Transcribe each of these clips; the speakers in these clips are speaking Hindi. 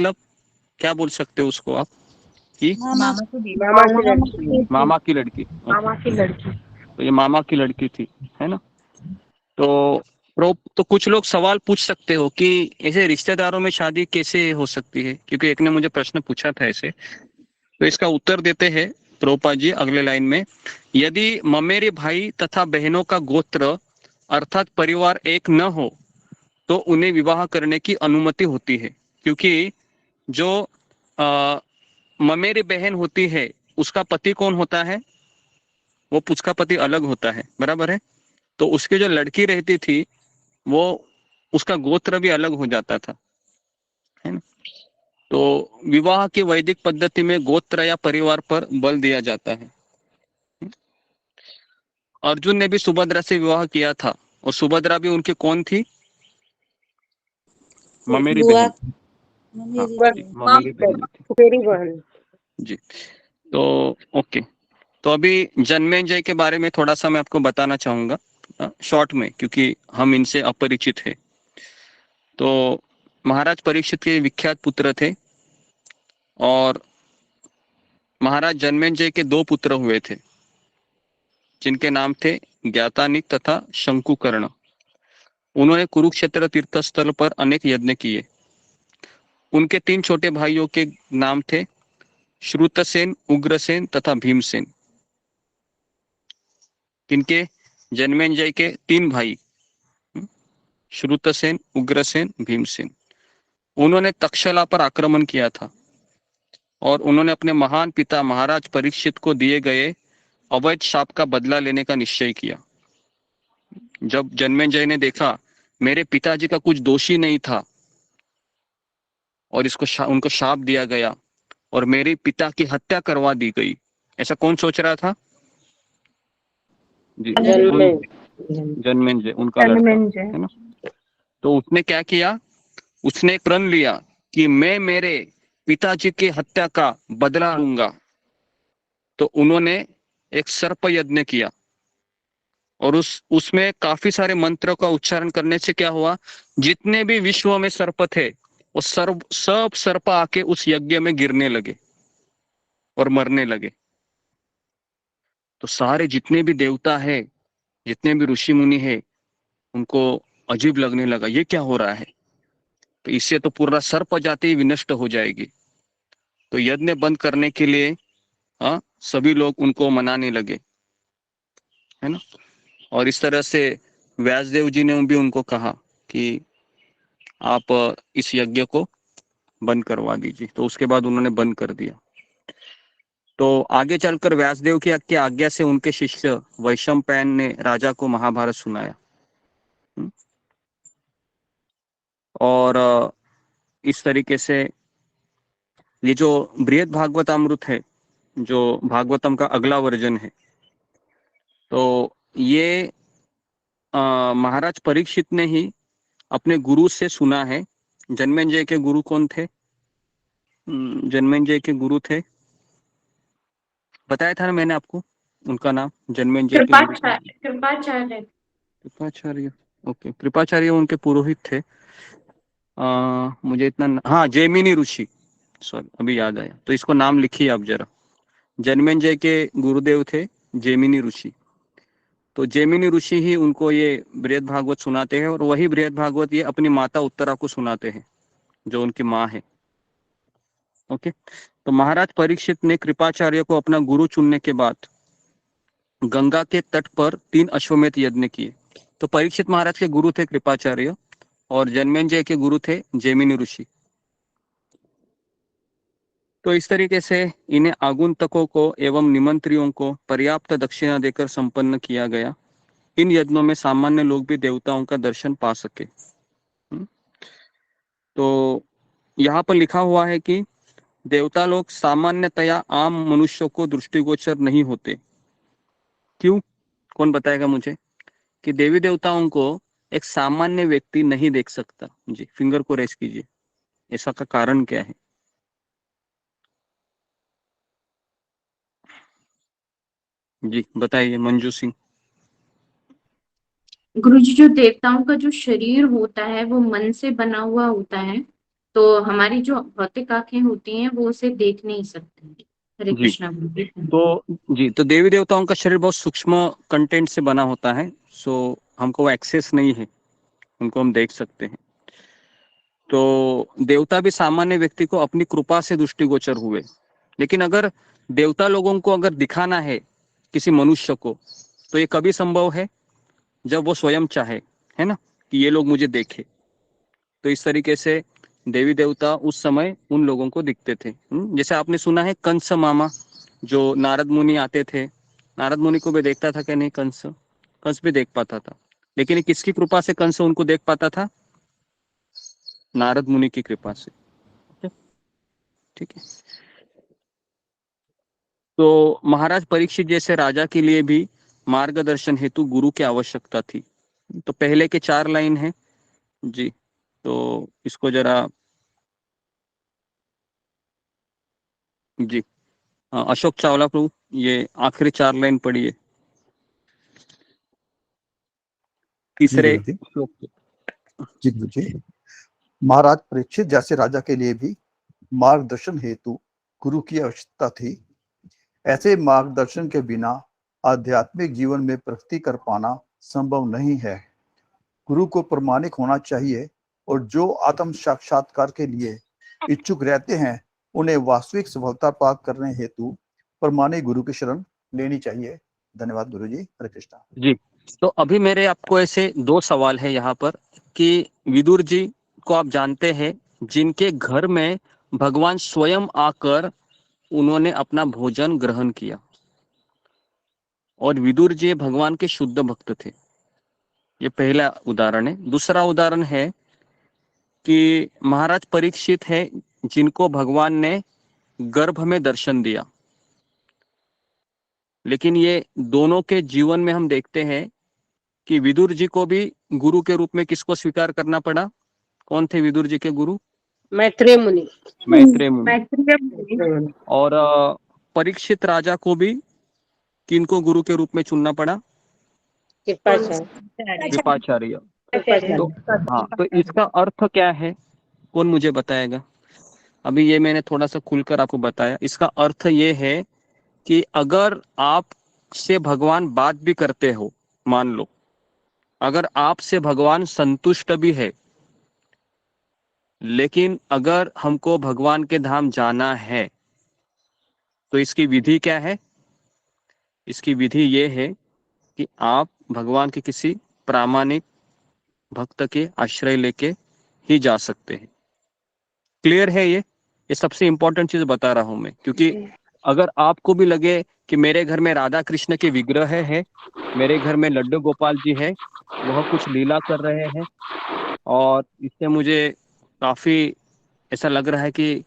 मतलब क्या बोल सकते हो उसको आप कि मामा की बेटी। मामा की लड़की। मामा की लड़की। ओके, मामा की लड़की। तो ये मामा की लड़की थी, है ना। तो तो कुछ लोग सवाल पूछ सकते हो कि ऐसे रिश्तेदारों में शादी कैसे हो सकती है, क्योंकि एक ने मुझे प्रश्न पूछा था ऐसे। तो इसका उत्तर देते हैं प्रोपा जी अगले लाइन में। यदि ममेरे भाई तथा बहनों का गोत्र अर्थात परिवार एक न हो तो उन्हें विवाह करने की अनुमति होती है, क्योंकि जो आ, ममेरी बहन होती है उसका पति कौन होता है, वो उसका पति अलग होता है, बराबर है। तो उसकी जो लड़की रहती थी वो उसका गोत्र भी अलग हो जाता था, है ना। तो विवाह की वैदिक पद्धति में गोत्र या परिवार पर बल दिया जाता है। अर्जुन ने भी सुभद्रा से विवाह किया था, और सुभद्रा भी उनकी कौन थी, ममेरी बुआ। बहन। हाँ मेरी बस जी, बहन। ममेरी बहन थी तेरी बहन। जी। तो ओके, तो अभी जन्मेजय के बारे में थोड़ा सा मैं आपको बताना चाहूंगा शॉर्ट में, क्योंकि हम इनसे अपरिचित है। तो महाराज परीक्षित के विख्यात पुत्र थे, और महाराज जन्मेजय के दो पुत्र हुए थे जिनके नाम थे ज्ञातानिक तथा शंकुकर्ण। उन्होंने कुरुक्षेत्र तीर्थ स्थल पर अनेक यज्ञ किए। उनके तीन छोटे भाइयों के नाम थे श्रुतसेन, उग्रसेन तथा भीमसेन। किनके, जन्मेजय के तीन भाई, श्रुतसेन, उग्रसेन, भीमसेन। उन्होंने तक्षशिला पर आक्रमण किया था, और उन्होंने अपने महान पिता महाराज परीक्षित को दिए गए अवैध शाप का बदला लेने का निश्चय किया। जब जन्मेजय ने देखा मेरे पिताजी का कुछ दोषी नहीं था और उनको शाप दिया गया और मेरे पिता की हत्या करवा दी गई, ऐसा कौन सोच रहा था जी, जन्मे। जन्मेजय उनका लड़का, जन्मेजय। है ना। तो उसने क्या किया, उसने प्रण लिया कि मैं मेरे पिताजी की हत्या का बदला लूंगा। तो उन्होंने एक सर्प यज्ञ किया, और उसमें काफी सारे मंत्रों का उच्चारण करने से क्या हुआ, जितने भी विश्व में सर्प थे वो सब सर्प आके उस यज्ञ में गिरने लगे और मरने लगे। तो सारे जितने भी देवता है, जितने भी ऋषि मुनि है, उनको अजीब लगने लगा ये क्या हो रहा है। तो इससे तो पूरा सर्प जाति ही विनष्ट हो जाएगी। तो यज्ञ बंद करने के लिए हाँ सभी लोग उनको मनाने लगे, है ना। और इस तरह से व्यासदेव जी ने भी उनको कहा कि आप इस यज्ञ को बंद करवा दीजिए। तो उसके बाद उन्होंने बंद कर दिया। तो आगे चलकर व्यासदेव की आज्ञा से उनके शिष्य वैशंपायन ने राजा को महाभारत सुनाया। और इस तरीके से ये जो बृहद भागवतामृत है, जो भागवतम का अगला वर्जन है, तो ये महाराज परीक्षित ने ही अपने गुरु से सुना है। जन्मेजय के गुरु कौन थे, जन्मेजय के गुरु थे, बताया था ना मैंने आपको उनका नाम, जन्मेजय के गुरु का कृपाचार्य। कृपाचार्य। कृपाचार्य। ओके, कृपाचार्य उनके पुरोहित थे। मुझे इतना हाँ, जैमिनी ऋषि, सॉरी अभी याद आया। तो इसको नाम लिखिए आप जरा। जन्मेजय के गुरुदेव थे जैमिनी ऋषि। तो जैमिनी ऋषि ही उनको ये बृहद भागवत सुनाते हैं, और वही बृहद भागवत ये अपनी माता उत्तरा को सुनाते हैं, जो उनकी माँ है। ओके, तो महाराज परीक्षित ने कृपाचार्य को अपना गुरु चुनने के बाद गंगा के तट पर 3 अश्वमेध यज्ञ किए। तो परीक्षित महाराज के गुरु थे कृपाचार्य, और जन्मेजय के गुरु थे जैमिनी ऋषि। तो इस तरीके से इन्हें आगुंतकों को एवं निमंत्रियों को पर्याप्त दक्षिणा देकर संपन्न किया गया। इन यज्ञों में सामान्य लोग भी देवताओं का दर्शन पा सके। तो यहाँ पर लिखा हुआ है कि देवता लोग सामान्यतया आम मनुष्यों को दृष्टिगोचर नहीं होते। क्यों, कौन बताएगा मुझे, कि देवी देवताओं को एक सामान्य व्यक्ति नहीं देख सकता। जी, फिंगर को रेस कीजिए, ऐसा का कारण क्या है। जी बताइए मंजू सिंह। गुरुजी, जो देवताओं का जो शरीर होता है वो मन से बना हुआ होता है। तो हमारी जो भौतिक आंखें होती हैं वो उसे देख नहीं सकती। हरे जी कृष्णा गुरु। तो जी देवी देवताओं का शरीर बहुत सूक्ष्म कंटेंट से बना होता है, सो हमको वो एक्सेस नहीं है, उनको हम देख सकते हैं। तो देवता भी सामान्य व्यक्ति को अपनी कृपा से दृष्टिगोचर हुए, लेकिन अगर देवता लोगों को अगर दिखाना है किसी मनुष्य को, तो ये कभी संभव है जब वो स्वयं चाहे, है ना, कि ये लोग मुझे देखे। तो इस तरीके से देवी देवता उस समय उन लोगों को दिखते थे। जैसे आपने सुना है कंस मामा, जो नारद मुनि आते थे, नारद मुनि को भी देखता था कि नहीं कंस, कंस भी देख पाता था, लेकिन ये किसकी कृपा से कंस उनको देख पाता था? नारद मुनि की कृपा से। ठीक है। तो महाराज परीक्षित जैसे राजा के लिए भी मार्गदर्शन हेतु गुरु की आवश्यकता थी। तो पहले के 4 लाइन है जी, तो इसको जरा जी अशोक चावला प्रभु, ये आखिरी 4 लाइन पढ़िए जी तीसरे गुरुजी। श्लोक के। जी गुरुजी। महाराज परीक्षित जैसे राजा के लिए भी मार्गदर्शन हेतु गुरु की आवश्यकता थी। ऐसे मार्गदर्शन के बिना आध्यात्मिक जीवन में प्रगति कर पाना संभव नहीं है। गुरु को प्रामाणिक होना चाहिए और जो आत्म साक्षात्कार के लिए इच्छुक रहते हैं उन्हें वास्तविक सफलता प्राप्त करने हेतु प्रामाणिक गुरु की शरण लेनी चाहिए। धन्यवाद गुरु जी। हरे कृष्णा। जी तो अभी मेरे आपको ऐसे 2 सवाल है यहाँ पर कि विदुर जी को आप जानते हैं, जिनके घर में भगवान स्वयं आकर उन्होंने अपना भोजन ग्रहण किया, और विदुर जी भगवान के शुद्ध भक्त थे। ये पहला उदाहरण है। दूसरा उदाहरण है कि महाराज परीक्षित है, जिनको भगवान ने गर्भ में दर्शन दिया, लेकिन ये दोनों के जीवन में हम देखते हैं कि विदुर जी को भी गुरु के रूप में किसको स्वीकार करना पड़ा? कौन थे विदुर जी के गुरु? मैत्रेय मुनि। मैत्रेय मुनि। मैत्रेय मुनि। और परीक्षित राजा को भी किनको गुरु के रूप में चुनना पड़ा? कृपाचार्य। कृपाचार्य। तो कृपाचार्य। हाँ, तो इसका अर्थ क्या है? कौन मुझे बताएगा? अभी ये मैंने थोड़ा सा खुलकर आपको बताया। इसका अर्थ ये है कि अगर आप से भगवान बात भी करते हो, मान लो अगर आपसे भगवान संतुष्ट भी है, लेकिन अगर हमको भगवान के धाम जाना है, तो इसकी विधि क्या है? इसकी विधि ये है कि आप भगवान के किसी प्रामाणिक भक्त के आश्रय लेके ही जा सकते हैं। क्लियर है ये सबसे इंपॉर्टेंट चीज बता रहा हूं मैं, क्योंकि अगर आपको भी लगे कि मेरे घर में राधा कृष्ण के विग्रह है, मेरे घर में लड्डू गोपाल जी है, वह कुछ लीला कर रहे हैं, और इससे मुझे काफी ऐसा लग रहा है कि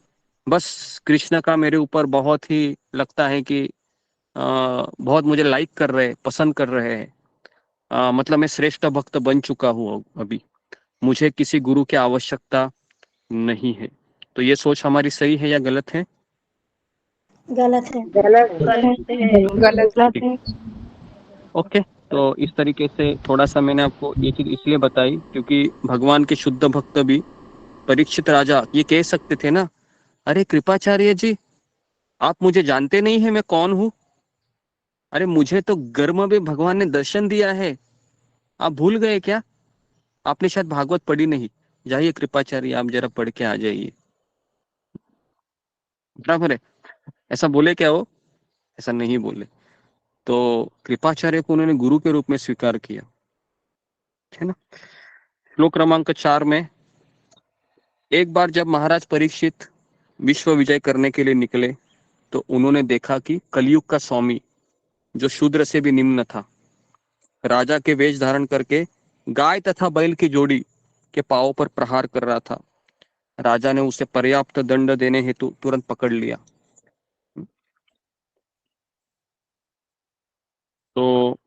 बस कृष्ण का मेरे ऊपर बहुत ही लगता है कि बहुत मुझे लाइक कर रहे हैं, पसंद कर रहे हैं, मतलब मैं श्रेष्ठ भक्त बन चुका हूँ, अभी मुझे किसी गुरु की आवश्यकता नहीं है। तो ये सोच हमारी सही है या गलत है? गलत है। गलत है। गलत है। ओके। तो इस तरीके से थोड़ा सा मैंने आपको ये चीज इसलिए बताई क्योंकि भगवान के शुद्ध भक्त भी परीक्षित राजा ये कह सकते थे ना, अरे कृपाचार्य जी, आप मुझे जानते नहीं है मैं कौन हूँ? अरे मुझे तो गर्भ में भगवान ने दर्शन दिया है, आप भूल गए क्या? आपने शायद भागवत पढ़ी नहीं। जाइए कृपाचार्य, आप जरा पढ़ के आ जाइए। बराबर है? ऐसा बोले क्या वो? ऐसा नहीं बोले। तो कृपाचार्य को उन्होंने गुरु के रूप में स्वीकार किया, है ना। श्लोक क्रमांक 4 में, एक बार जब महाराज परीक्षित विश्व विजय करने के लिए निकले, तो उन्होंने देखा कि कलयुग का स्वामी, जो शूद्र से भी निम्न था, राजा के वेश धारण करके गाय तथा बैल की जोड़ी के पांवों पर प्रहार कर रहा था। राजा ने उसे पर्याप्त दंड देने हेतु तुरंत पकड़ लिया। तो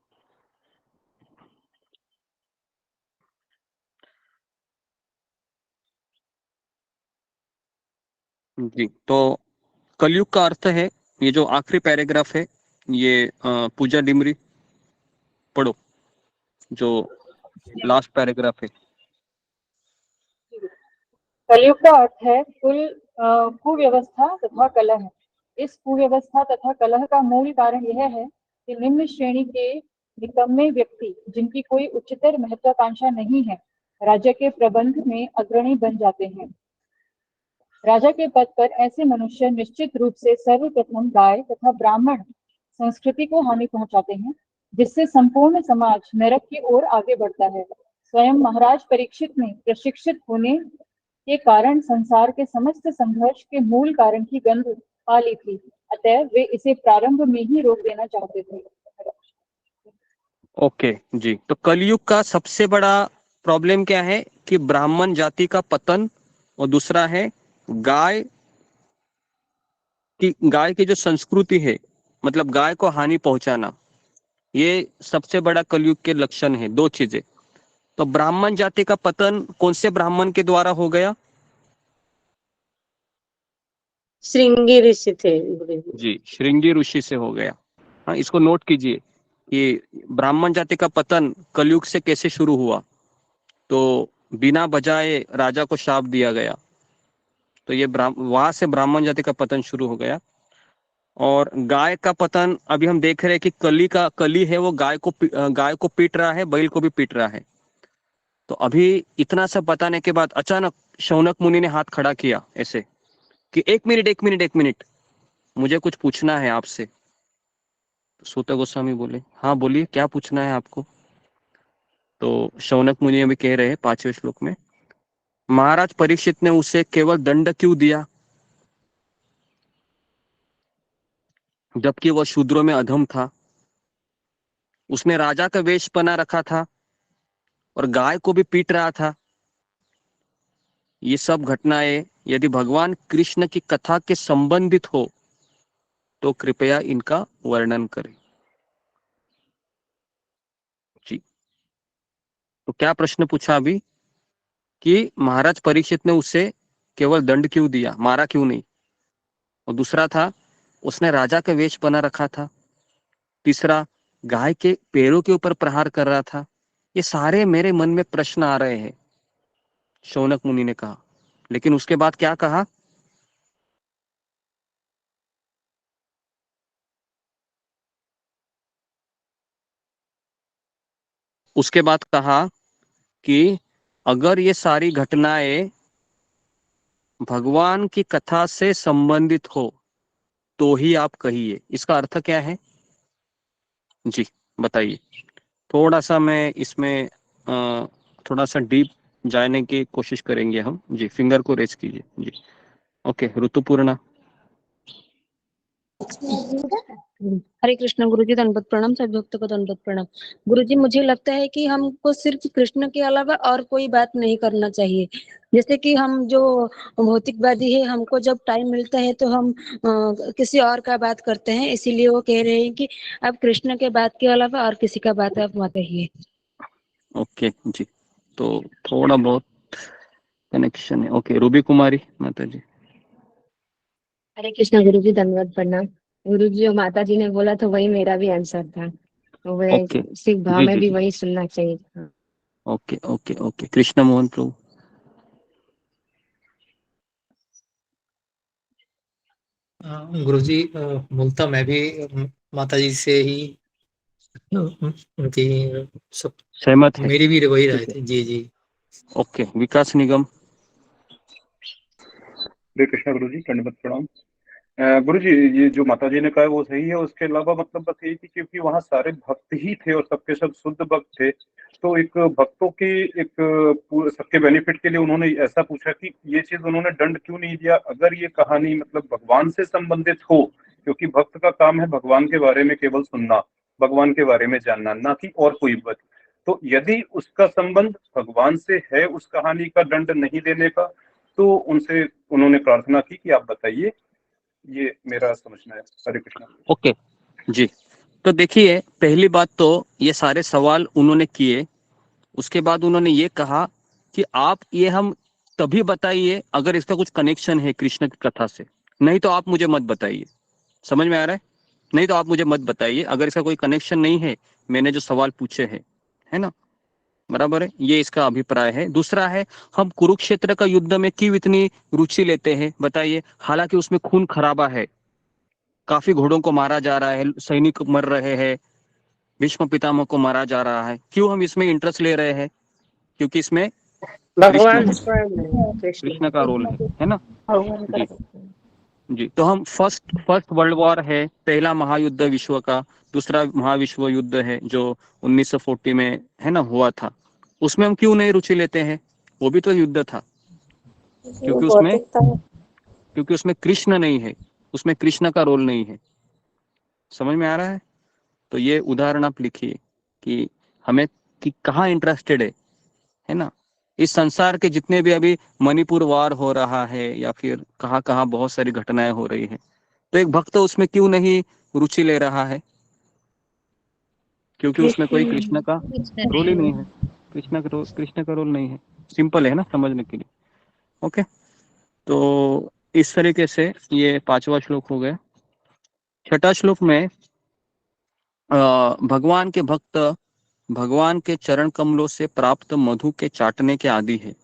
जी, तो कलयुग का अर्थ है, ये जो आखिरी पैराग्राफ है, ये पूजा डिमरी पढ़ो, जो लास्ट पैराग्राफ है। कलयुग का अर्थ है कुव्यवस्था तथा कलह। इस कुव्यवस्था तथा कलह का मूल कारण यह है कि निम्न श्रेणी के निकम्मे व्यक्ति, जिनकी कोई उच्चतर महत्वाकांक्षा नहीं है, राज्य के प्रबंध में अग्रणी बन जाते हैं। राजा के पद पर ऐसे मनुष्य निश्चित रूप से सर्वप्रथम गाय तथा ब्राह्मण संस्कृति को हानि पहुंचाते हैं, जिससे संपूर्ण समाज नरक की ओर आगे बढ़ता है। स्वयं महाराज परीक्षित ने प्रशिक्षित होने के कारण संसार के समस्त संघर्ष के मूल कारण की गंध पा ली थी, अतः वे इसे प्रारंभ में ही रोक देना चाहते थे। ओके जी। तो कलयुग का सबसे बड़ा प्रॉब्लम क्या है कि ब्राह्मण जाति का पतन, और दूसरा है गाय की जो संस्कृति है, मतलब गाय को हानि पहुंचाना, ये सबसे बड़ा कलयुग के लक्षण है। दो चीजें। तो ब्राह्मण जाति का पतन कौन से ब्राह्मण के द्वारा हो गया? श्रृंगी ऋषि थे गुरुजी। जी, श्रृंगी ऋषि से हो गया। हाँ, इसको नोट कीजिए कि ब्राह्मण जाति का पतन कलयुग से कैसे शुरू हुआ। तो बिना बजाए राजा को शाप दिया गया, तो ये वहां से ब्राह्मण जाति का पतन शुरू हो गया। और गाय का पतन अभी हम देख रहे हैं कि कली है, वो गाय को पीट रहा है, बैल को भी पीट रहा है। तो अभी इतना सब बताने के बाद अचानक शौनक मुनि ने हाथ खड़ा किया ऐसे कि एक मिनट, मुझे कुछ पूछना है आपसे। सूत गोस्वामी बोले, हाँ बोलिए, क्या पूछना है आपको? तो शौनक मुनि अभी कह रहे हैं 5वें श्लोक में, महाराज परीक्षित ने उसे केवल दंड क्यों दिया, जबकि वह शूद्रों में अधम था। उसने राजा का वेश बना रखा था और गाय को भी पीट रहा था। ये सब घटनाएं यदि भगवान कृष्ण की कथा के संबंधित हो तो कृपया इनका वर्णन करें। जी। तो क्या प्रश्न पूछा अभी कि महाराज परीक्षित ने उसे केवल दंड क्यों दिया, मारा क्यों नहीं? और दूसरा था, उसने राजा का वेश बना रखा था। तीसरा, गाय के पैरों के ऊपर प्रहार कर रहा था। ये सारे मेरे मन में प्रश्न आ रहे हैं, शौनक मुनि ने कहा। लेकिन उसके बाद क्या कहा? उसके बाद कहा कि अगर ये सारी घटनाएं भगवान की कथा से संबंधित हो तो ही आप कहिए। इसका अर्थ क्या है जी, बताइए। थोड़ा सा मैं इसमें थोड़ा सा डीप जाने की कोशिश करेंगे हम जी। फिंगर को रेस कीजिए जी। ओके, ऋतुपूर्णा। हरे कृष्ण गुरुजी, दंडवत प्रणाम। सभी भक्तों को दंडवत प्रणाम। गुरुजी, मुझे लगता है कि हमको सिर्फ कृष्ण के अलावा और कोई बात नहीं करना चाहिए। जैसे कि हम जो भौतिकवादी है, हमको जब टाइम मिलता है तो हम किसी और का बात करते हैं, इसीलिए वो कह रहे हैं कि आप कृष्ण के बात के अलावा और किसी का बात आप मत कहिए। ओके जी, तो थोड़ा बहुत कनेक्शन है। ओके, रूबी कुमारी माता जी। हरे कृष्णा गुरुजी, धन्यवाद प्रणाम। गुरुजी, जो माता जी ने बोला तो वही मेरा भी आंसर था, तो वह ओके सिख भाव जी में जी भी जी। वही सुनना चाहिए था। Okay okay okay, Krishna Mohan Prabhu. गुरुजी, मूलतः मैं भी माता जी से ही उनकी सब सहमत है? मेरी भी वही राय ठीक है। थी। जी जी। ओके, विकास निगम। हरे कृष्णा गुरु जी, दंडवत प्रणाम। गुरु जी, ये जो माता जी ने कहा है वो सही है। उसके अलावा मतलब बस यही थी, क्योंकि वहाँ सारे भक्त ही थे और सबके सब शुद्ध भक्त थे, तो एक भक्तों की सबके बेनिफिट के लिए उन्होंने ऐसा पूछा कि ये चीज उन्होंने दंड क्यों नहीं दिया। अगर ये कहानी मतलब भगवान से संबंधित हो, क्योंकि भक्त का काम है भगवान के बारे में केवल सुनना, भगवान के बारे में जानना, ना कि और कोई बात। तो यदि उसका संबंध भगवान से है, उस कहानी का दंड नहीं देने का, तो उनसे उन्होंने प्रार्थना की कि आप बताइए। ये मेरा समझना है। हरे कृष्णा। ओके जी। तो देखिए, पहली बात तो ये सारे सवाल उन्होंने किए, उसके बाद उन्होंने ये कहा कि आप ये हम तभी बताइए अगर इसका कुछ कनेक्शन है कृष्ण की कथा से, नहीं तो आप मुझे मत बताइए। समझ में आ रहा है? नहीं तो आप मुझे मत बताइए अगर इसका कोई कनेक्शन नहीं है, मैंने जो सवाल पूछे हैं, है ना। बराबर है, ये इसका अभिप्राय है। दूसरा है, हम कुरुक्षेत्र का युद्ध में क्यों इतनी रुचि लेते हैं बताइए? हालांकि उसमें खून खराबा है, काफी घोड़ों को मारा जा रहा है, सैनिक मर रहे हैं, भीष्म पितामह को मारा जा रहा है, क्यों हम इसमें इंटरेस्ट ले रहे हैं? क्योंकि इसमें कृष्ण भगवान है, स्वयं है, कृष्ण का रोल है ना? भगवान का जी जी। तो हम फर्स्ट फर्स्ट वर्ल्ड वॉर है, पहला महायुद्ध विश्व का, दूसरा महाविश्व युद्ध है जो 1940 में है ना हुआ था, उसमें हम क्यों नहीं रुचि लेते हैं? वो भी तो युद्ध था, वो क्योंकि उसमें भौतिकता है। क्योंकि उसमें कृष्ण नहीं है, उसमें कृष्ण का रोल नहीं है। समझ में आ रहा है? तो ये उदाहरण आप लिखिए कि हमें कि कहाँ इंटरेस्टेड है ना? इस संसार के जितने भी अभी मणिपुर वार हो रहा है या फिर कहाँ कहाँ बहुत सारी घटनाएं हो रही है, तो एक भक्त उसमें क्यों नहीं रुचि ले रहा है? क्योंकि उसमें कोई कृष्ण का रोल ही नहीं है, कृष्ण का रोल नहीं है। सिंपल है ना समझने के लिए। ओके, तो इस तरीके से ये 5वां श्लोक हो गया। 6ठा श्लोक में भगवान के भक्त भगवान के चरण कमलों से प्राप्त मधु के चाटने के आदि है।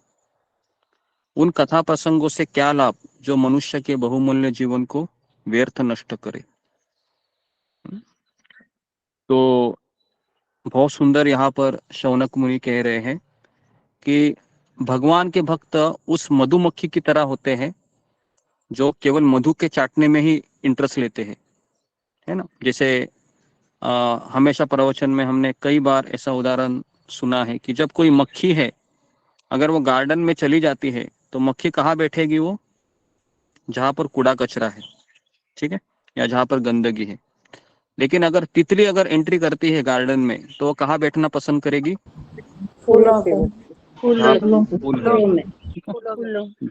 उन कथा प्रसंगों से क्या लाभ जो मनुष्य के बहुमूल्य जीवन को व्यर्थ नष्ट करे। तो बहुत सुंदर यहाँ पर शौनक मुनि कह रहे हैं कि भगवान के भक्त उस मधुमक्खी की तरह होते हैं जो केवल मधु के चाटने में ही इंटरेस्ट लेते हैं, है ना? जैसे हमेशा प्रवचन में हमने कई बार ऐसा उदाहरण सुना है कि जब कोई मक्खी है, अगर वो गार्डन में चली जाती है तो मक्खी कहाँ बैठेगी? वो जहाँ पर कूड़ा कचरा है, ठीक है, या जहाँ पर गंदगी है। लेकिन अगर तितली अगर एंट्री करती है गार्डन में तो वो कहाँ बैठना पसंद करेगी? फूलों पे जहाँ फूलों पर फूल फूलों में है, ठीक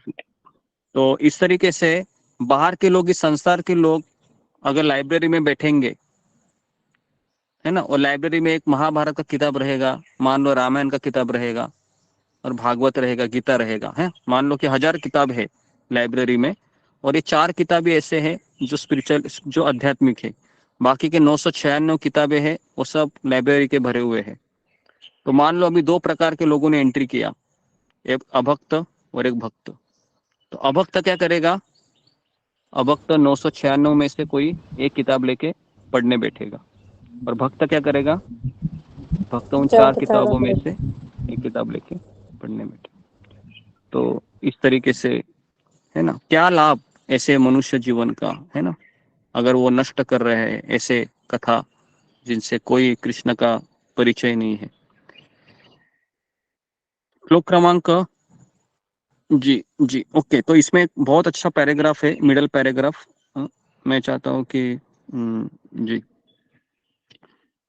है? तो इस तरीके से बाहर के लोग, इस संसार के लोग अगर लाइब्रेरी में बैठेंगे, है ना, और लाइब्रेरी में एक महाभारत का किताब रहेगा, मान लो रामायण का किताब रहेगा, और भागवत रहेगा, गीता रहेगा, है, मान लो कि 1000 किताब है लाइब्रेरी में, और ये 4 किताबें ऐसे हैं जो स्पिरिचुअल, जो आध्यात्मिक है, बाकी के 996 किताबें हैं वो सब लाइब्रेरी के भरे हुए हैं। तो मान लो अभी 2 प्रकार के लोगों ने एंट्री किया, एक अभक्त और एक भक्त। तो अभक्त क्या करेगा? अभक्त 996 में से कोई एक किताब लेके पढ़ने बैठेगा, और भक्त क्या करेगा? भक्त उन 4 किताबों में से एक किताब लेके पढ़ने बैठे। तो इस तरीके से, है ना, क्या लाभ ऐसे मनुष्य जीवन का, है ना, अगर वो नष्ट कर रहे हैं ऐसे कथा जिनसे कोई कृष्ण का परिचय नहीं है। श्लोक क्रमांक जी जी ओके। तो इसमें एक बहुत अच्छा पैराग्राफ है, मिडल पैराग्राफ। मैं चाहता हूँ कि जी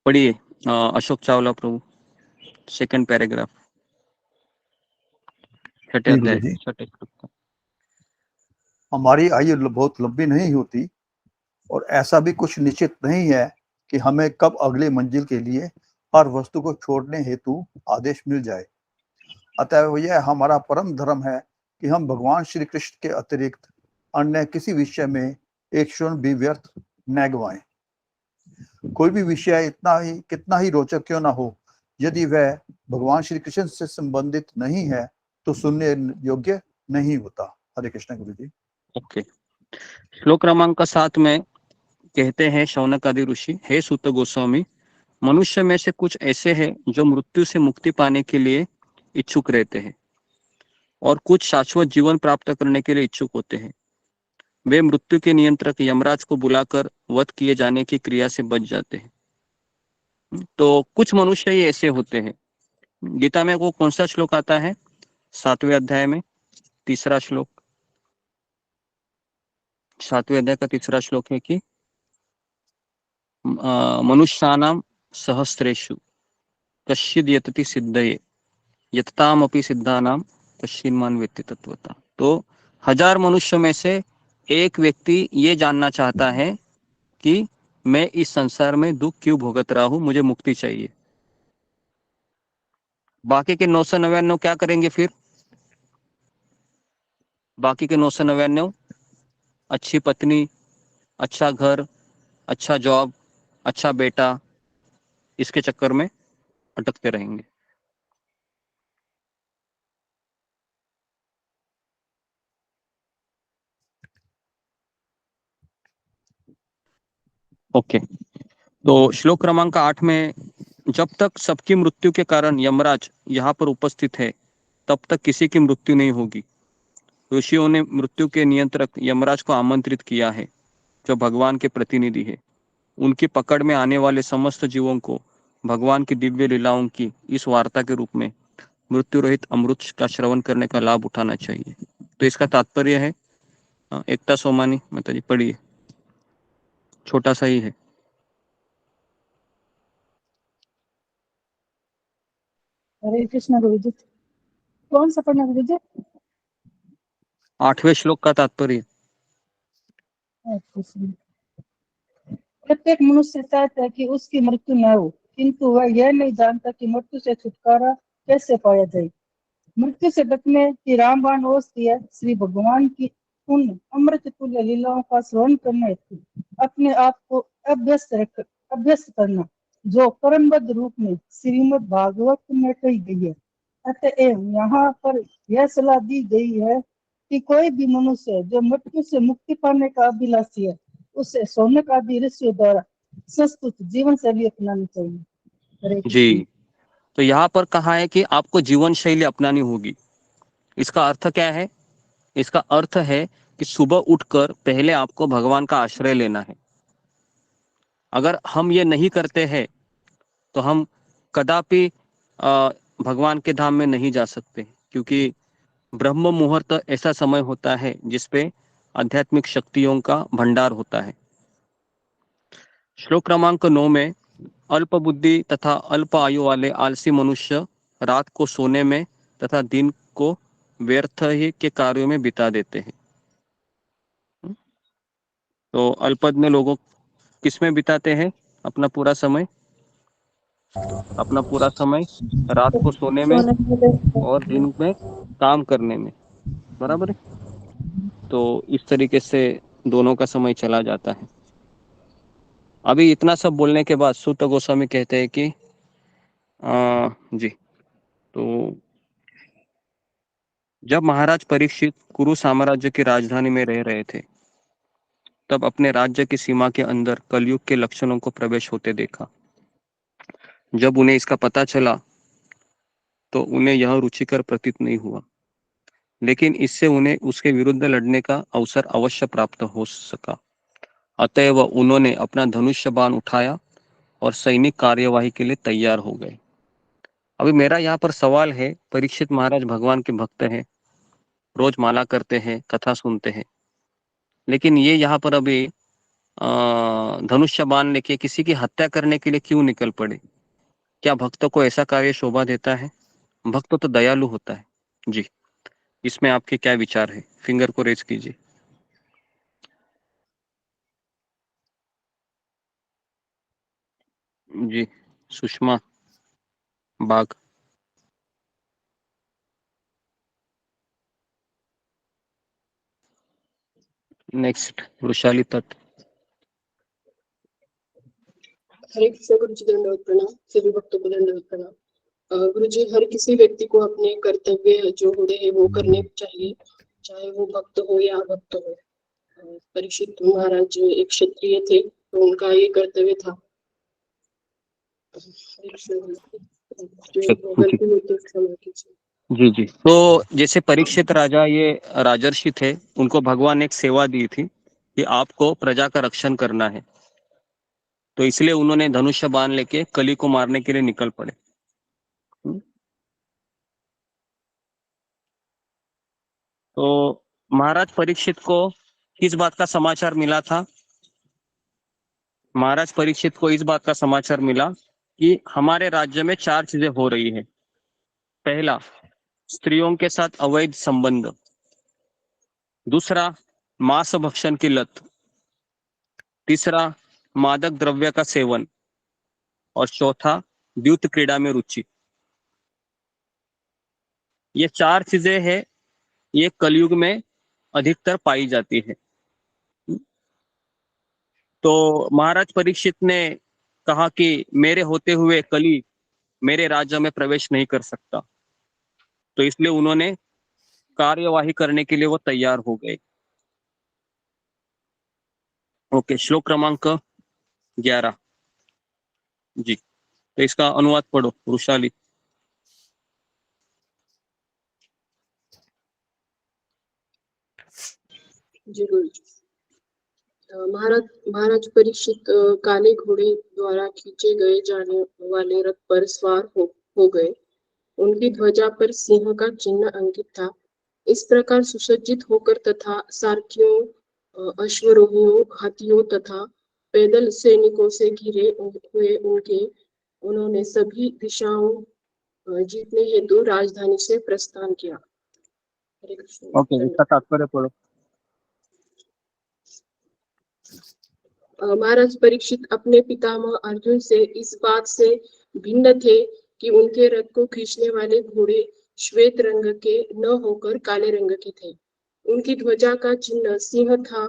पढ़िए, अशोक चावला प्रभु, सेकंड पैराग्राफ, 6ठे जी अध्याय, गुरुजी। 6ठे श्लोक का। हमारी आयु बहुत लंबी नहीं होती और ऐसा भी कुछ निश्चित नहीं है कि हमें कब अगली मंजिल के लिए हर वस्तु को छोड़ने हेतु आदेश मिल जाए। अतः यह हमारा परम धर्म है कि हम भगवान श्री कृष्ण के अतिरिक्त अन्य किसी विषय में एक क्षण भी व्यर्थ न गवाएं। कोई भी विषय इतना ही कितना ही रोचक क्यों ना हो, यदि वह भगवान श्री कृष्ण से संबंधित नहीं है तो सुनने योग्य नहीं होता। हरे कृष्ण गुरु जी। ओके, श्लोक क्रमांक 7 में कहते हैं शौनक आदि ऋषि, हे सूत गोस्वामी, मनुष्य में से कुछ ऐसे हैं जो मृत्यु से मुक्ति पाने के लिए इच्छुक रहते हैं और कुछ शाश्वत जीवन प्राप्त करने के लिए इच्छुक होते हैं। वे मृत्यु के नियंत्रक यमराज को बुलाकर वध किए जाने की क्रिया से बच जाते हैं। तो कुछ मनुष्य ही ऐसे होते हैं। गीता में वो कौन सा श्लोक आता है? 7वें अध्याय में तीसरा श्लोक, 7वें अध्याय का तीसरा श्लोक है कि मनुष्यानां सहस्रेषु कश्चिद् यतति सिद्धये यततामपि सिद्धानां कश्चिन्मान् वेत्ति तत्वता। तो 1000 मनुष्यों में से एक व्यक्ति ये जानना चाहता है कि मैं इस संसार में दुख क्यों भुगत रहा हूं, मुझे मुक्ति चाहिए। बाकी के 999 क्या करेंगे फिर? बाकी के 999 अच्छी पत्नी, अच्छा घर, अच्छा जॉब, अच्छा बेटा, इसके चक्कर में अटकते रहेंगे। ओके, तो श्लोक क्रमांक 8 में, जब तक सबकी मृत्यु के कारण यमराज यहाँ पर उपस्थित है तब तक किसी की मृत्यु नहीं होगी। ऋषियों ने मृत्यु के नियंत्रक यमराज को आमंत्रित किया है, जो भगवान के प्रतिनिधि है। उनकी पकड़ में आने वाले समस्त जीवों को भगवान की दिव्य लीलाओं की इस वार्ता के रूप में मृत्यु रहित अमृत का श्रवण करने का लाभ उठाना चाहिए। तो इसका तात्पर्य है, एकता सोमानी माता जी पढ़िए, छोटा सा ही है। हरे कृष्ण गुरु जी। कौन सा पढ़ना गुरु जी? 8वें श्लोक का तात्पर्य। प्रत्येक मनुष्य चाहता है कि उसकी मृत्यु न हो, किंतु वह यह नहीं जानता कि मृत्यु से छुटकारा कैसे पाया जाए। मृत्यु से बचने की रामबाण औषधि है श्री भगवान की उन अमृत तुल्य लीलाओं का श्रवण करने हेतु अपने आप को अभ्यस्त करना, जो क्रमबद्ध रूप में श्रीमद् भागवत में कही गई है। अतएव यहाँ पर यह सलाह दी गई है कि कोई भी मनुष्य जो मृत्यु से मुक्ति पाने का अभिलाषी है, उसे सोनक आदि ऋषियों द्वारा संस्तुत जीवन शैली अपनानी चाहिए। हरे कृष्ण। जी, तो यहाँ पर कहा है कि आपको जीवन शैली अपनानी होगी। इसका अर्थ क्या है? इसका अर्थ है कि सुबह उठकर पहले आपको भगवान का आश्रय लेना है। अगर हम ये नहीं करते हैं तो हम कदापि भगवान के धाम में नहीं जा सकते, क्योंकि ब्रह्म मुहूर्त ऐसा समय होता है जिसपे आध्यात्मिक शक्तियों का भंडार होता है। श्लोक क्रमांक 9 में, अल्प बुद्धि तथा अल्प आयु वाले आलसी मनुष्य रात को सोने में तथा दिन को व्यर्थ ही के कार्यों में बिता देते हैं। तो अल्पद में लोगों किस में बिताते हैं अपना पूरा समय? अपना पूरा समय रात को सोने में और दिन में काम करने में, बराबर है। तो इस तरीके से दोनों का समय चला जाता है। अभी इतना सब बोलने के बाद सूत गोस्वामी कहते हैं कि जी, तो जब महाराज परीक्षित कुरु साम्राज्य की राजधानी में रह रहे थे, तब अपने राज्य की सीमा के अंदर कलयुग के लक्षणों को प्रवेश होते देखा। जब उन्हें इसका पता चला तो उन्हें यह रुचिकर प्रतीत नहीं हुआ, लेकिन इससे उन्हें उसके विरुद्ध लड़ने का अवसर अवश्य प्राप्त हो सका। अतएव उन्होंने अपना धनुष्य बाण उठाया और सैनिक कार्यवाही के लिए तैयार हो गए। अभी मेरा यहाँ पर सवाल है, परीक्षित महाराज भगवान के भक्त हैं, रोज माला करते हैं, कथा सुनते हैं, लेकिन ये यहाँ पर अभी धनुष्य बाण लेके किसी की हत्या करने के लिए क्यों निकल पड़े? क्या भक्तों को ऐसा कार्य शोभा देता है? भक्त तो दयालु होता है। जी, इसमें आपके क्या विचार है? फिंगर को रेज कीजिए। जी, सुषमा बाग। नेक्स्ट, वृशाली तट। हरे कृष्ण गुरु जी, दंडवत प्रणाम। सभी भक्तों को दंडवत प्रणाम। गुरु जी, हर किसी व्यक्ति को अपने कर्तव्य जो होते हैं वो करने चाहिए, चाहे वो भक्त हो या अभक्त हो। परीक्षित महाराज एक क्षत्रिय थे, तो उनका ये कर्तव्य था। हरे कृष्ण गुरु जी, जो गलती हुई तो क्षमा कीजिए। जी जी, तो जैसे परीक्षित राजा ये राजर्षि थे, उनको भगवान ने एक सेवा दी थी कि आपको प्रजा का रक्षण करना है, तो इसलिए उन्होंने धनुष्य बाण लेके कली को मारने के लिए निकल पड़े। तो महाराज परीक्षित को किस बात का समाचार मिला था? महाराज परीक्षित को इस बात का समाचार मिला कि हमारे राज्य में 4 चीजें हो रही है। पहला, स्त्रियों के साथ अवैध संबंध। दूसरा, मांस भक्षण की लत। तीसरा, मादक द्रव्य का सेवन। और चौथा, द्यूत क्रीड़ा में रुचि। ये 4 चीजें हैं, ये कलयुग में अधिकतर पाई जाती है। तो महाराज परीक्षित ने कहा कि मेरे होते हुए कली मेरे राज्य में प्रवेश नहीं कर सकता, तो इसलिए उन्होंने कार्यवाही करने के लिए वो तैयार हो गए। ओके, श्लोक क्रमांक 11। जी, तो इसका अनुवाद पढ़ो वृषाली। जी गुरुजी। महाराज महाराज परीक्षित काले घोड़े द्वारा खींचे गए जाने वाले रथ पर सवार हो गए। उनकी ध्वजा पर सिंह का चिन्ह अंकित था। इस प्रकार सुसज्जित होकर तथा सारथियों, अश्वरोहियों, हाथियों तथा पैदल सैनिकों से घिरे हुए उन्होंने सभी दिशाओं जीतने हेतु राजधानी से प्रस्थान किया। हरे कृष्ण। ओके, इसका तात्पर्य पढ़ो। महाराज परीक्षित अपने पितामह अर्जुन से इस बात से भिन्न थे कि उनके रथ को खींचने वाले घोड़े श्वेत रंग के न होकर काले रंग के थे। उनकी ध्वजा का चिन्ह सिंह था,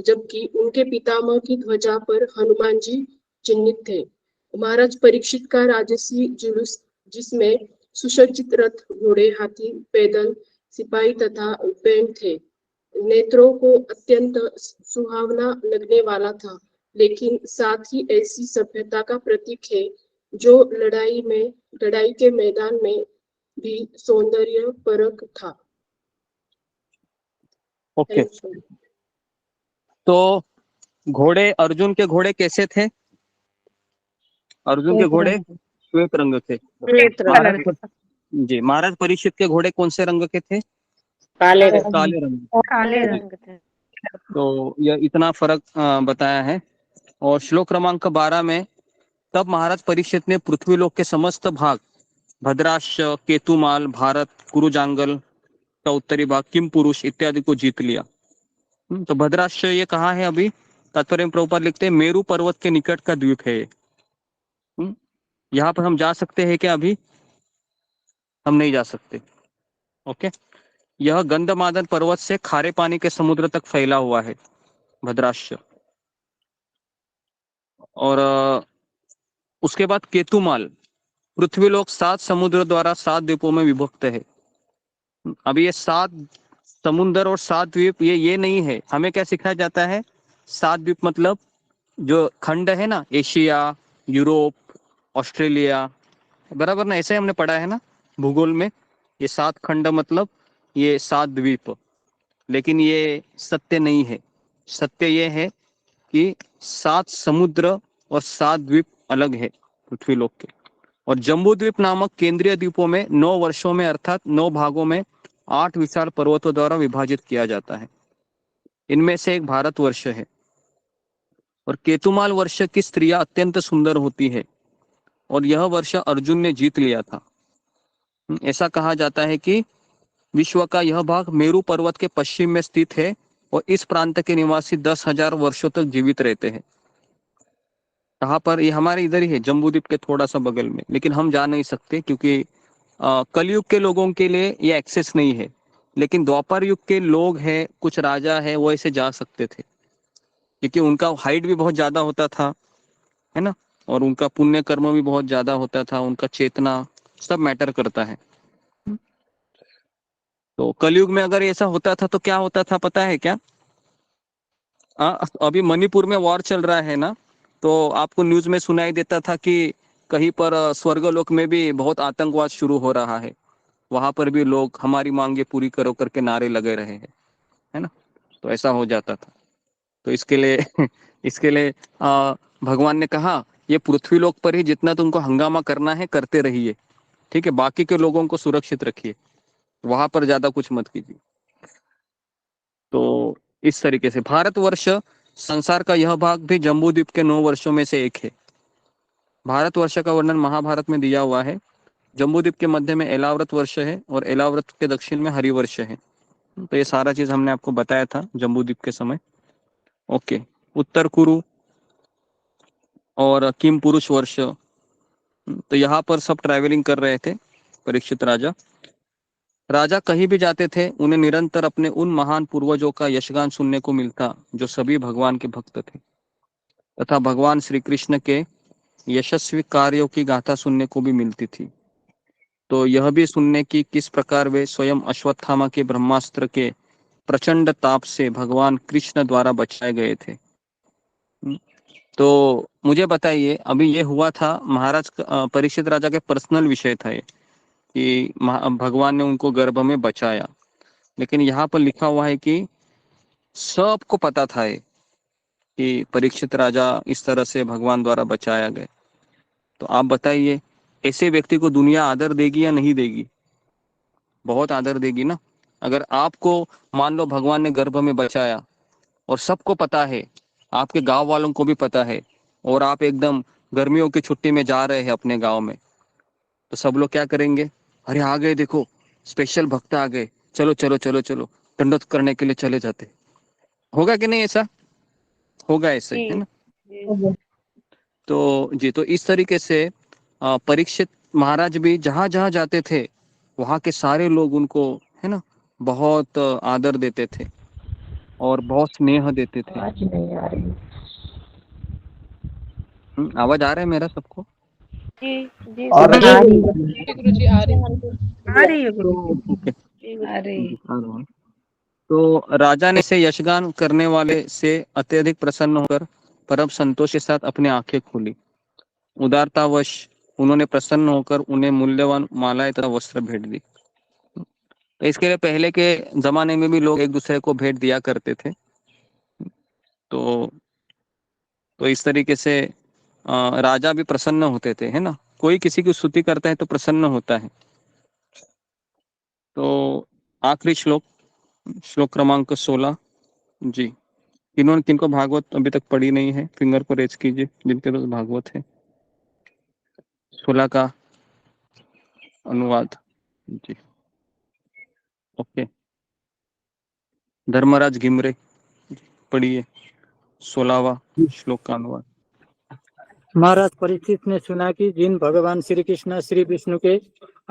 जबकि उनके पितामह की ध्वजा पर हनुमान जी चिन्हित थे। महाराज परीक्षित का राजसी जुलूस, जिसमें सुसज्जित रथ, घोड़े, हाथी, पैदल सिपाही तथा बैंड थे, नेत्रों को अत्यंत सुहावना लगने वाला था, लेकिन साथ ही ऐसी सभ्यता का प्रतीक है जो लड़ाई के मैदान में भी सौंदर्य परक था। ओके, तो घोड़े, अर्जुन के घोड़े कैसे थे? अर्जुन के घोड़े श्वेत रंग के। जी, महाराज परीक्षित के घोड़े कौन से रंग के थे? काले काले रंग। काले रंग थे। तो यह इतना फर्क बताया है। और श्लोक क्रमांक 12 में, तब महाराज परीक्षित ने पृथ्वीलोक के समस्त भाग, भद्राश्य, केतुमाल, भारत, कुरुजांगल का उत्तरी भाग, किम पुरुष इत्यादि को जीत लिया। तो भद्राश्य ये कहाँ है? अभी तात्पर्य में प्रभुपाद लिखते हैं मेरू पर्वत के निकट का द्वीप है ये। यहाँ पर हम जा सकते हैं क्या? अभी हम नहीं जा सकते। ओके, यह गंधमादन पर्वत से खारे पानी के समुद्र तक फैला हुआ है भद्राश्य। और उसके बाद केतुमाल, पृथ्वीलोक 7 समुद्र द्वारा 7 द्वीपों में विभक्त है। अभी ये 7 समुद्र और 7 द्वीप ये नहीं है। हमें क्या सिखाया जाता है? 7 द्वीप मतलब जो खंड है ना, एशिया, यूरोप, ऑस्ट्रेलिया, बराबर ना? ऐसे हमने पढ़ा है ना भूगोल में। ये 7 खंड मतलब ये 7 द्वीप, लेकिन ये सत्य नहीं है। सत्य ये है कि 7 समुद्र और 7 द्वीप अलग है पृथ्वीलोक के। और जम्बू द्वीप नामक केंद्रीय द्वीपों में 9 वर्षों में अर्थात 9 भागों में 8 विशाल पर्वतों द्वारा विभाजित किया जाता है। इनमें से एक भारत वर्ष है। और केतुमाल वर्ष की स्त्रियां अत्यंत सुंदर होती है, और यह वर्ष अर्जुन ने जीत लिया था। ऐसा कहा जाता है कि विश्व का यह भाग मेरू पर्वत के पश्चिम में स्थित है, और इस प्रांत के निवासी 10,000 वर्षों तक जीवित रहते हैं। कहाँ पर? ये हमारे इधर ही है, जम्बूद्वीप के थोड़ा सा बगल में, लेकिन हम जा नहीं सकते क्योंकि कलयुग के लोगों के लिए ये एक्सेस नहीं है। लेकिन द्वापर युग के लोग हैं, कुछ राजा है, वो ऐसे जा सकते थे, क्योंकि उनका हाइट भी बहुत ज्यादा होता था, है ना, और उनका पुण्य कर्म भी बहुत ज्यादा होता था, उनका चेतना सब मैटर करता है। तो कलयुग में अगर ऐसा होता था तो क्या होता था पता है क्या? अभी मणिपुर में वॉर चल रहा है ना, तो आपको न्यूज में सुनाई देता था कि कहीं पर स्वर्गलोक में भी बहुत आतंकवाद शुरू हो रहा है। वहां पर भी लोग हमारी मांगे पूरी करो करके नारे लगे रहे हैं, है ना। तो ऐसा हो जाता था। तो इसके लिए इसके लिए भगवान ने कहा ये पृथ्वीलोक पर ही जितना तुमको हंगामा करना है करते रहिए, ठीक है, बाकी के लोगों को सुरक्षित रखिए, वहां पर ज्यादा कुछ मत कीजिए। तो इस तरीके से भारतवर्ष संसार का यह भाग भी जम्बूद्वीप के 9 वर्षों में से एक है। भारतवर्ष का वर्णन महाभारत में दिया हुआ है। जम्बूद्वीप के मध्य में एलाव्रत वर्ष है, और एलाव्रत के दक्षिण में हरिवर्ष है। तो ये सारा चीज हमने आपको बताया था जम्बूद्वीप के समय। ओके, उत्तर कुरु और किम पुरुष वर्ष, तो यहाँ पर सब ट्रैवलिंग कर रहे थे परीक्षित राजा। राजा कहीं भी जाते थे, उन्हें निरंतर अपने उन महान पूर्वजों का यशगान सुनने को मिलता जो सभी भगवान के भक्त थे, तथा भगवान श्री कृष्ण के यशस्वी कार्यों की गाथा सुनने को भी मिलती थी। तो यह भी सुनने की किस प्रकार वे स्वयं अश्वत्थामा के ब्रह्मास्त्र के प्रचंड ताप से भगवान कृष्ण द्वारा बचाए गए थे। तो मुझे बताइए, अभी ये हुआ था महाराज परीक्षित राजा के पर्सनल विषय था ये, कि भगवान ने उनको गर्भ में बचाया, लेकिन यहाँ पर लिखा हुआ है कि सबको पता था ये कि परीक्षित राजा इस तरह से भगवान द्वारा बचाया गया। तो आप बताइए, ऐसे व्यक्ति को दुनिया आदर देगी या नहीं देगी? बहुत आदर देगी ना। अगर आपको मान लो भगवान ने गर्भ में बचाया और सबको पता है, आपके गांव वालों को भी पता है, और आप एकदम गर्मियों की छुट्टी में जा रहे हैं अपने गांव में, तो सब लोग क्या करेंगे? अरे आ गए, देखो स्पेशल भक्त आ गए, चलो चलो चलो चलो, दंडोत करने के लिए चले जाते। होगा कि नहीं? ऐसा होगा, ऐसे है ना। तो जी, तो इस तरीके से परीक्षित महाराज भी जहां जहां जाते थे वहां के सारे लोग उनको, है ना, बहुत आदर देते थे और बहुत स्नेह देते थे। आवाज नहीं आ रही। आवाज आ रहा है मेरा सबको? जी जी आ गुरु रही आ है। रही है। गुरुजी आ रही आ रही है गुरु ओके, आ रही है। आ रहा हूँ। तो राजा ने से यशगान करने वाले से अत्यधिक प्रसन्न होकर परम संतोष के साथ अपनी आंखें खोली। उदारतावश उन्होंने प्रसन्न होकर उन्हें मूल्यवान मालाएं तथा वस्त्र भेंट दी। तो इसके लिए पहले के जमाने में भी लोग एक दूसरे को भेंट दिया करते थे। तो इस तरीके से राजा भी प्रसन्न होते थे, है ना। कोई किसी की स्तुति करता है तो प्रसन्न होता है। तो आखिरी श्लोक, श्लोक क्रमांक 16 जी। इन्होंने किनको भागवत अभी तक पढ़ी नहीं है, फिंगर को रेज कीजिए जिनके पास भागवत है। 16 का अनुवाद जी। ओके, धर्मराज घिमरे पढ़िए 16वां श्लोक का अनुवाद। महाराज परीक्षित ने सुना कि जिन भगवान श्री कृष्ण श्री विष्णु के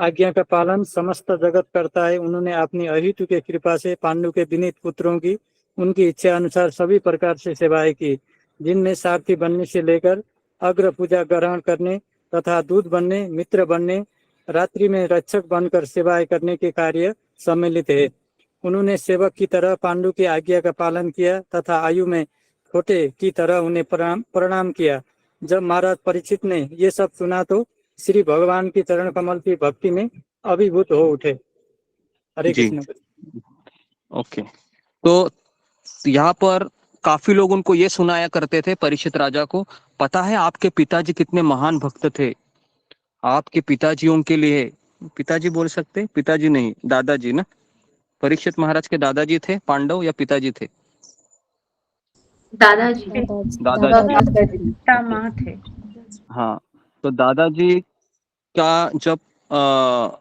आज्ञा का पालन समस्त जगत करता है, उन्होंने अपनी अहितु के कृपा से पांडु के विनीत पुत्रों की उनकी इच्छा अनुसार सभी प्रकार से सेवाएं की, जिनमें सारथी बनने से लेकर अग्र पूजा ग्रहण करने तथा दूध बनने, मित्र बनने, रात्रि में रक्षक बनकर सेवाएं करने के कार्य सम्मिलित है। उन्होंने सेवक की तरह पांडु की आज्ञा का पालन किया तथा आयु में छोटे की तरह उन्हें प्रणाम किया। जब महाराज परीक्षित ने ये सब सुना तो श्री भगवान की चरण कमल की भक्ति में अभिभूत हो उठे। हरे जी, कृष्ण। ओके। तो यहाँ पर काफी लोग उनको ये सुनाया करते थे, परीक्षित राजा को, पता है आपके पिताजी कितने महान भक्त थे। आपके पिताजियों के लिए, पिताजी बोल सकते, पिताजी नहीं, दादाजी ना, परीक्षित महाराज के दादाजी थे पांडव या पिताजी थे? दादाजी। दादाजी। पितामह थे। हाँ, तो दादाजी का जब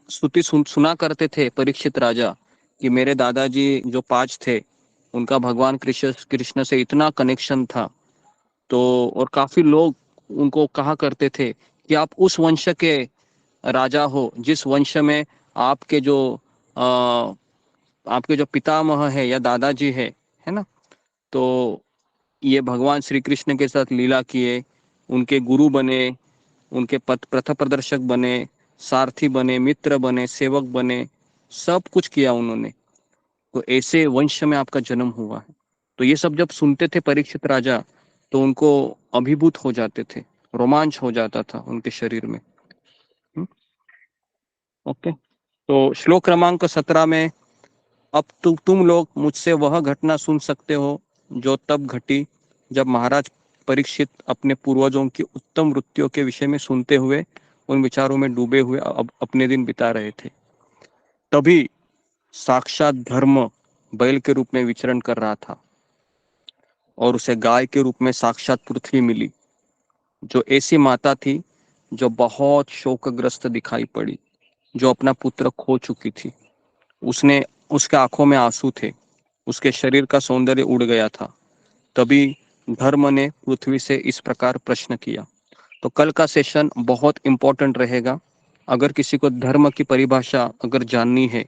स्तुति सुना करते थे परीक्षित राजा कि मेरे दादाजी जो 5 थे उनका भगवान कृष्ण से इतना कनेक्शन था, तो और काफी लोग उनको कहा करते थे कि आप उस वंश के राजा हो जिस वंश में आपके जो पितामह है या दादाजी है ना। तो ये भगवान श्री कृष्ण के साथ लीला किए, उनके गुरु बने, उनके पथ प्रदर्शक बने, सारथी बने, मित्र बने, सेवक बने, सब कुछ किया उन्होंने। तो ऐसे वंश में आपका जन्म हुआ है। तो ये सब जब सुनते थे परीक्षित राजा तो उनको अभिभूत हो जाते थे, रोमांच हो जाता था उनके शरीर में। ओके, तो श्लोक क्रमांक 17 में, अब तुम लोग मुझसे वह घटना सुन सकते हो जो तब घटी जब महाराज परीक्षित अपने पूर्वजों की उत्तम वृत्तियों के विषय में सुनते हुए उन विचारों में डूबे हुए अब अपने दिन बिता रहे थे। तभी साक्षात धर्म बैल के रूप में विचरण कर रहा था और उसे गाय के रूप में साक्षात पृथ्वी मिली, जो ऐसी माता थी जो बहुत शोकग्रस्त दिखाई पड़ी, जो अपना पुत्र खो चुकी थी। उसके आंखों में आंसू थे, उसके शरीर का सौंदर्य उड़ गया था। तभी धर्म ने पृथ्वी से इस प्रकार प्रश्न किया। तो कल का सेशन बहुत इंपॉर्टेंट रहेगा। अगर किसी को धर्म की परिभाषा अगर जाननी है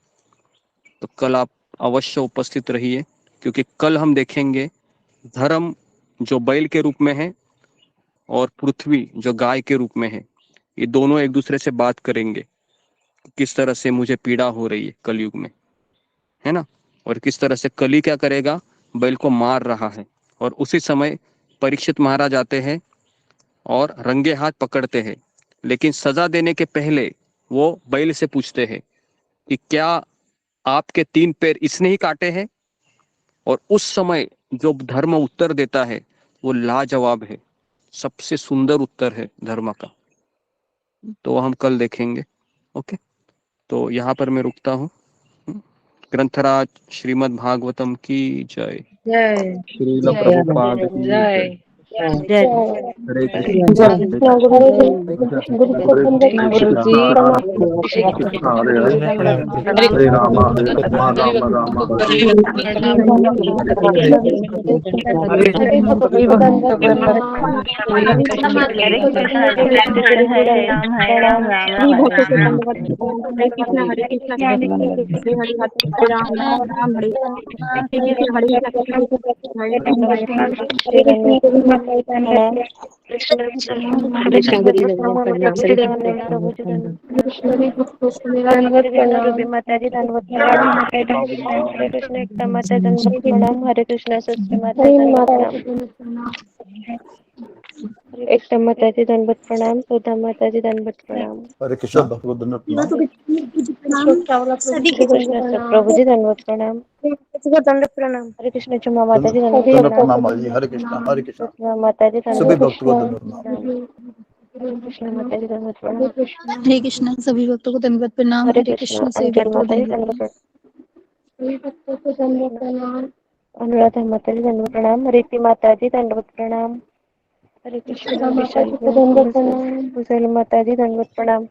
तो कल आप अवश्य उपस्थित रहिए, क्योंकि कल हम देखेंगे धर्म जो बैल के रूप में है और पृथ्वी जो गाय के रूप में है, ये दोनों एक दूसरे से बात करेंगे किस तरह से मुझे पीड़ा हो रही है कलयुग में, है ना। और किस तरह से कली क्या करेगा, बैल को मार रहा है। और उसी समय परीक्षित महाराज आते हैं और रंगे हाथ पकड़ते हैं, लेकिन सजा देने के पहले वो बैल से पूछते हैं कि क्या आपके 3 पैर इसने ही काटे हैं? और उस समय जो धर्म उत्तर देता है वो लाजवाब है, सबसे सुंदर उत्तर है धर्म का। तो हम कल देखेंगे। ओके, तो यहाँ पर मैं रुकता हूँ। ग्रंथराज श्रीमद् भागवतम की जय। जय श्रील प्रभुपाद की जय। जय हरे कृष्ण हरे राम राम राम माताजी धन्यवाद प्रणाम। हरे कृष्ण एकता माता धन्यवाद प्रणाम। हरे कृष्ण सस्ते माता एकता माता जी धन्यवाद प्रणाम। सुधा माता जी धन्यवाद प्रणाम। हरे कृष्ण भगवत धन्यवाद प्रभु जी धन्यवाद प्रणाम। प्रणाम। हरे कृष्ण चुमा माता जी धन्यवाद प्रणाम। हरे कृष्ण माता जी सभी भक्तों को धन्यवाद। कृष्ण माता जी धन्यवाद प्रणाम। हरे कृष्ण सभी भक्तों को धन्यवाद प्रणाम। हरे हरे कृष्ण कृष्ण सभी भक्तों को माता जी धन्यवाद धन्यवाद प्रणाम। अनुराधा माता जी धन्यवाद प्रणाम। रीति माता जी धन्यवाद प्रणाम। हरे कृष्ण विशाल माता जी धन्यवाद प्रणाम।